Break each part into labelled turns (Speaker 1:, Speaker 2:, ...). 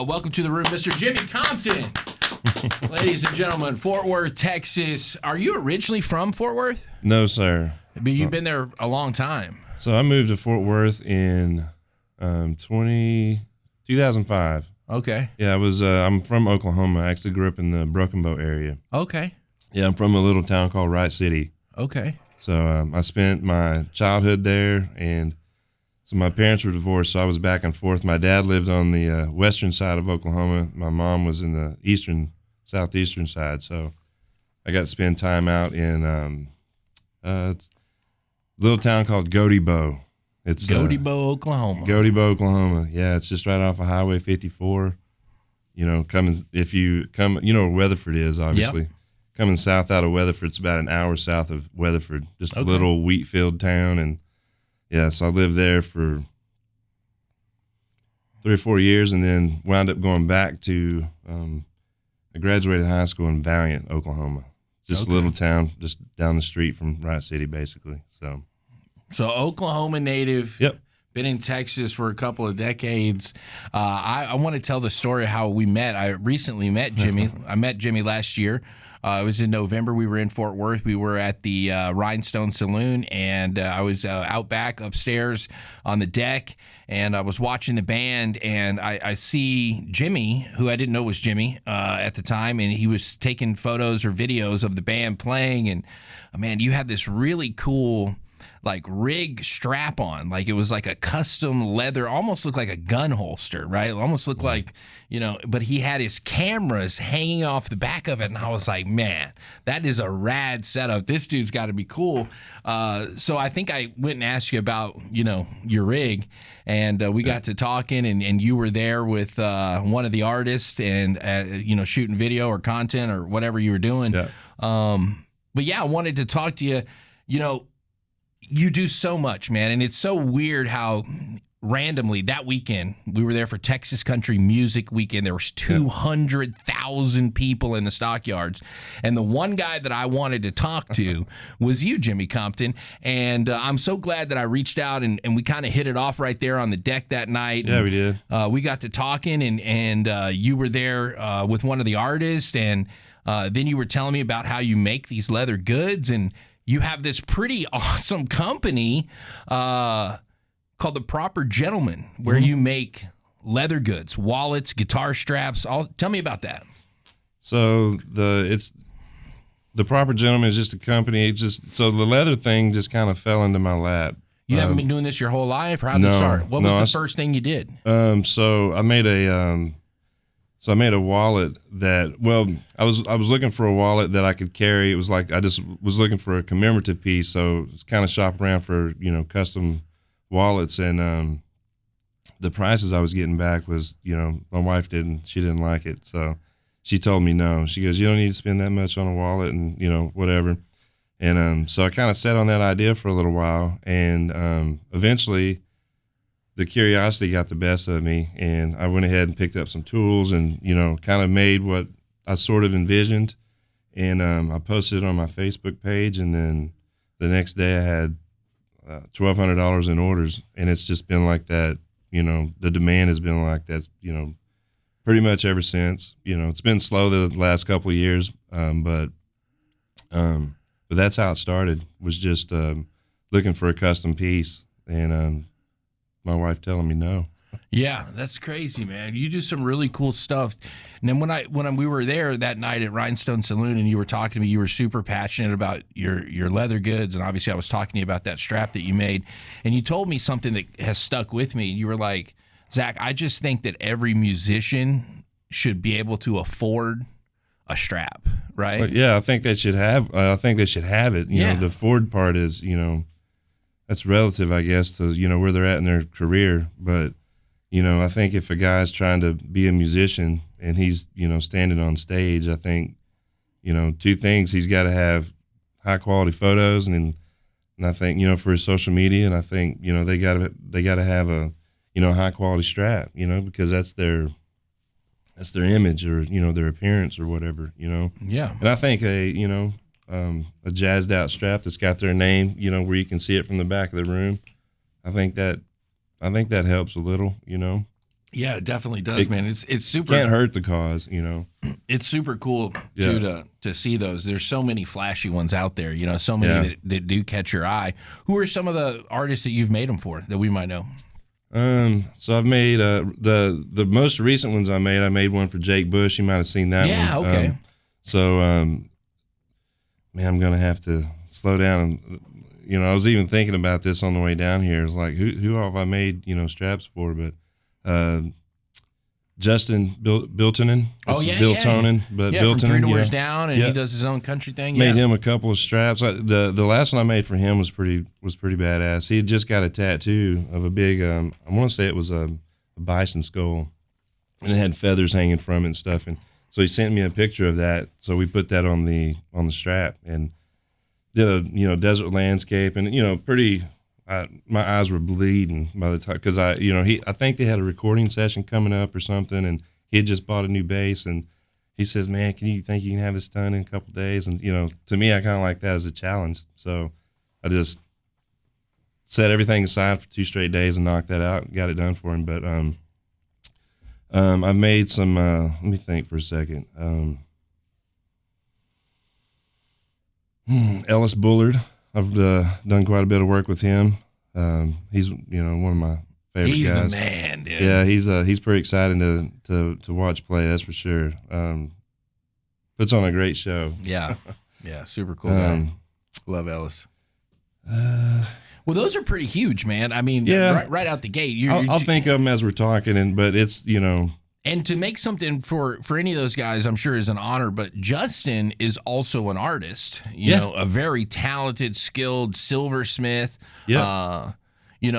Speaker 1: Welcome to the room, Mr. Jimmy Compton. Ladies and gentlemen, Fort Worth, Texas. Are you originally from Fort Worth?
Speaker 2: No, sir.
Speaker 1: But you've been there a long time.
Speaker 2: So I moved to Fort Worth in 2005.
Speaker 1: Okay.
Speaker 2: Yeah, I'm from Oklahoma. I actually grew up in the Broken Bow area.
Speaker 1: Okay.
Speaker 2: Yeah, I'm from a little town called Wright City.
Speaker 1: Okay.
Speaker 2: So I spent my childhood there, and so my parents were divorced, so I was back and forth. My dad lived on the western side of Oklahoma. My mom was in the southeastern side. So I got to spend time out in a little town called Bow. It's
Speaker 1: Bow, Oklahoma.
Speaker 2: Bow, Oklahoma. Yeah, it's just right off of Highway 54. If you come, you know where Weatherford is, obviously.
Speaker 1: Yep.
Speaker 2: Coming south out of Weatherford, it's about an hour south of Weatherford, just a little wheat field town. And yeah, so I lived there for 3 or 4 years, and then wound up going back to, I graduated high school in Valiant, Oklahoma. Just a little town just down the street from Wright City, basically.
Speaker 1: So Oklahoma native.
Speaker 2: Yep.
Speaker 1: Been in Texas for a couple of decades. I want to tell the story of how we met. I recently met Jimmy. I met Jimmy last year. It was in November. We were in Fort Worth. We were at the Rhinestone Saloon, and I was out back upstairs on the deck, and I was watching the band, and I see Jimmy, who I didn't know was Jimmy at the time, and he was taking photos or videos of the band playing, and man, you had this really cool rig strap on, like it was like a custom leather, almost looked like a gun holster, right? It almost looked like, but he had his cameras hanging off the back of it, and I was like, man, that is a rad setup. This dude's got to be cool. So I think I went and asked you about, your rig, and we got to talking, and you were there with one of the artists and, shooting video or content or whatever you were doing.
Speaker 2: Yeah.
Speaker 1: But yeah, I wanted to talk to you. You do so much, man, and it's so weird how randomly that weekend we were there for Texas Country Music Weekend. There was 200,000 people in the stockyards, and the one guy that I wanted to talk to was you, Jimmy Compton. And I'm so glad that I reached out and we kind of hit it off right there on the deck that night.
Speaker 2: Yeah, we did.
Speaker 1: We got to talking, and you were there with one of the artists, and then you were telling me about how you make these leather goods, and you have this pretty awesome company called The Proper Gentleman, where you make leather goods, wallets, guitar straps. Tell me about that.
Speaker 2: So the Proper Gentleman is just a company. So the leather thing just kind of fell into my lap.
Speaker 1: You haven't been doing this your whole life, or how did it start? What was the first thing you did?
Speaker 2: So I made a wallet that, I was looking for a wallet that I could carry. It was like I just was looking for a commemorative piece, so it's kind of shopping around for custom wallets, and the prices I was getting back was my wife didn't like it, so she told me no. She goes, you don't need to spend that much on a wallet, and whatever. And so I kind of sat on that idea for a little while, and eventually the curiosity got the best of me, and I went ahead and picked up some tools and, kind of made what I sort of envisioned. And I posted it on my Facebook page, and then the next day I had $1,200 in orders, and it's just been like that. The demand has been like that, pretty much ever since. It's been slow the last couple of years, but that's how it started, was just looking for a custom piece, and my wife telling me no.
Speaker 1: Yeah, that's crazy, man. You do some really cool stuff. And then when we were there that night at Rhinestone Saloon, and you were talking to me, you were super passionate about your leather goods, and obviously I was talking to you about that strap that you made, and you told me something that has stuck with me. You were like, Zach, I just think that every musician should be able to afford a strap, right?
Speaker 2: But yeah, I think they should have. it. You know, the Ford part is, that's relative, I guess, to where they're at in their career. But I think if a guy's trying to be a musician and he's standing on stage, I think two things: he's got to have high quality photos, and I think for his social media, and I think they got to have a high quality strap, because that's their image, or their appearance, or whatever,
Speaker 1: Yeah.
Speaker 2: And I think a jazzed out strap that's got their name, where you can see it from the back of the room, I think that helps a little,
Speaker 1: Yeah, it definitely does, man. It's super.
Speaker 2: Can't hurt the cause, you know.
Speaker 1: It's super cool too to see those. There's so many flashy ones out there, you know, so many that do catch your eye. Who are some of the artists that you've made them for that we might know?
Speaker 2: So I've made the most recent ones I made one for Jake Bush. You might have seen that one.
Speaker 1: Yeah, okay.
Speaker 2: Man, I'm gonna have to slow down. And you know, I was even thinking about this on the way down here. It's like who have I made, you know, straps for? But Justin Biltonen. Biltonen, but Biltonen,
Speaker 1: from Three Doors Down, and he does his own country thing.
Speaker 2: Made him a couple of straps. The last one I made for him was pretty badass. He had just got a tattoo of a big I want to say it was a bison skull, and it had feathers hanging from it and stuff. And so he sent me a picture of that. So we put that on the strap and did a desert landscape, and pretty. My eyes were bleeding by the time, because I think they had a recording session coming up or something, and he had just bought a new bass, and he says, "Man, you think you can have this done in a couple of days?" And to me, I kind of like that as a challenge, so I just set everything aside for 2 straight days and knocked that out and got it done for him. But I made some. Let me think for a second. Ellis Bullard. I've done quite a bit of work with him. He's one of my favorite guys.
Speaker 1: He's the man, dude.
Speaker 2: Yeah, he's pretty exciting to watch play. That's for sure. Puts on a great show.
Speaker 1: Yeah, super cool guy. Love Ellis. Well, those are pretty huge, man. I mean, right out the gate.
Speaker 2: I'll think of them as we're talking, but it's
Speaker 1: And to make something for any of those guys, I'm sure is an honor. But Justin is also an artist, you know, a very talented, skilled silversmith. Yeah.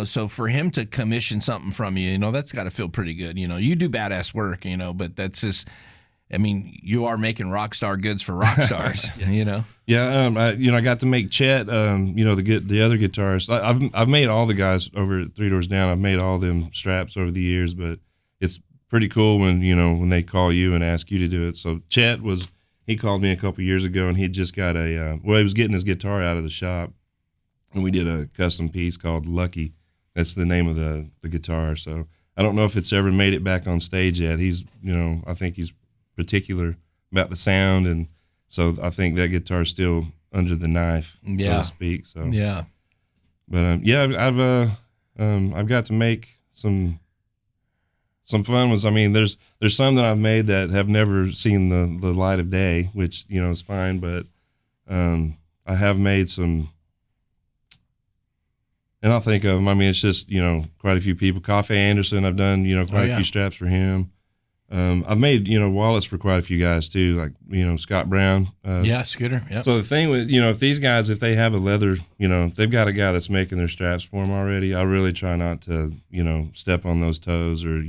Speaker 1: So for him to commission something from you, that's got to feel pretty good. You do badass work, but that's just, I mean, you are making rock star goods for rock stars,
Speaker 2: Yeah. I got to make Chet, the other guitarist. I've made all the guys over at Three Doors Down. I've made all them straps over the years, but it's pretty cool when they call you and ask you to do it. So Chet he called me a couple years ago, and he just got he was getting his guitar out of the shop, and we did a custom piece called Lucky. That's the name of the guitar. So I don't know if it's ever made it back on stage yet. He's, I think he's particular about the sound, and so I think that guitar's still under the knife, so to speak. So
Speaker 1: yeah,
Speaker 2: but I've got to make some fun ones. I mean, there's some that I've made that have never seen the light of day, which is fine. But I have made some, and I'll think of them. I mean, it's just quite a few people. Coffee Anderson, I've done quite a few straps for him. I've made wallets for quite a few guys too, like Scott Brown.
Speaker 1: Scooter. Yeah.
Speaker 2: So the thing with if these guys, if they have a leather, if they've got a guy that's making their straps for them already, I really try not to step on those toes or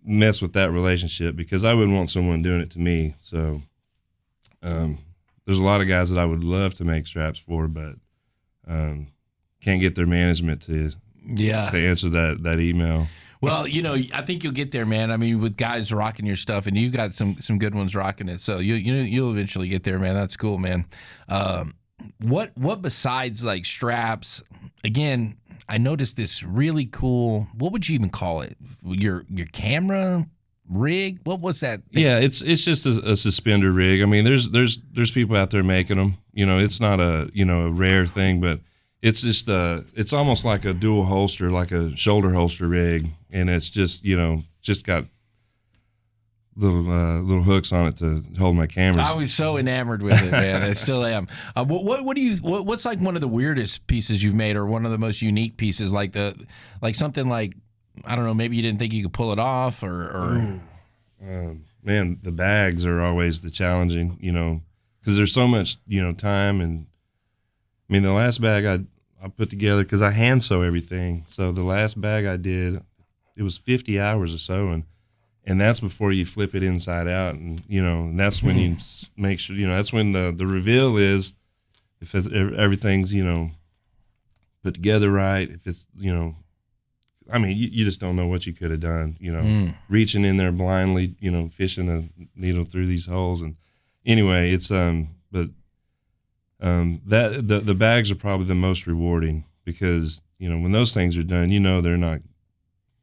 Speaker 2: mess with that relationship, because I wouldn't want someone doing it to me. So there's a lot of guys that I would love to make straps for, but can't get their management to answer that email.
Speaker 1: Well, I think you'll get there, man. I mean, with guys rocking your stuff, and you got some good ones rocking it, so you'll eventually get there, man. That's cool, man. What besides like straps? Again, I noticed this really cool. What would you even call it? Your camera rig? What was that thing?
Speaker 2: Yeah, it's just a suspender rig. I mean, there's people out there making them. It's not a a rare thing, but it's just it's almost like a dual holster, like a shoulder holster rig, and it's just just got little hooks on it to hold my cameras.
Speaker 1: I was so enamored with it, man. I still am. What's like one of the weirdest pieces you've made, or one of the most unique pieces, like something like, I don't know, maybe you didn't think you could pull it off, or
Speaker 2: man, the bags are always the challenging, because there's so much time. And I mean, the last bag I put together, because I hand sew everything, so the last bag I did, it was 50 hours of sewing. And that's before you flip it inside out, and and that's when you make sure that's when the reveal is, if everything's put together right. If it's I mean, you just don't know what you could have done. Reaching in there blindly, fishing a needle through these holes, and anyway, it's but that the bags are probably the most rewarding, because when those things are done, they're not.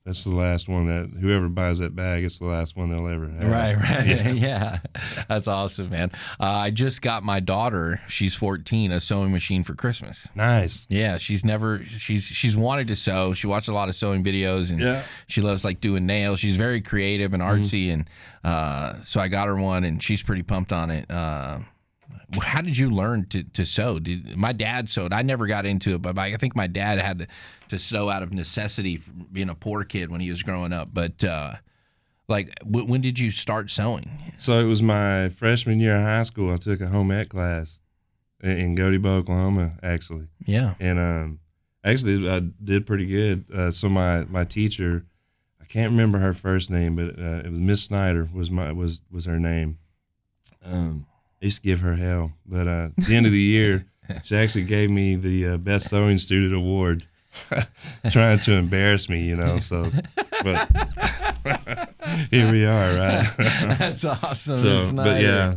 Speaker 2: That's the last one that whoever buys that bag, it's the last one they'll ever have.
Speaker 1: Right. Yeah. That's awesome, man. I just got my daughter, she's 14, a sewing machine for Christmas.
Speaker 2: Nice.
Speaker 1: Yeah, she's wanted to sew. She watched a lot of sewing videos, and she loves like doing nails. She's very creative and artsy, and so I got her one, and she's pretty pumped on it. How did you learn to sew? My dad sewed. I never got into it, but I think my dad had to sew out of necessity from being a poor kid when he was growing up. But when did you start sewing?
Speaker 2: So it was my freshman year of high school. I took a home ec class in Gotebo, Oklahoma, actually.
Speaker 1: Yeah.
Speaker 2: And actually, I did pretty good. So my teacher, I can't remember her first name, but it was Miss Snyder was her name. I used to give her hell, but at the end of the year, she actually gave me the best sewing student award, trying to embarrass me, So, but here we are, right?
Speaker 1: That's awesome.
Speaker 2: So, but yeah,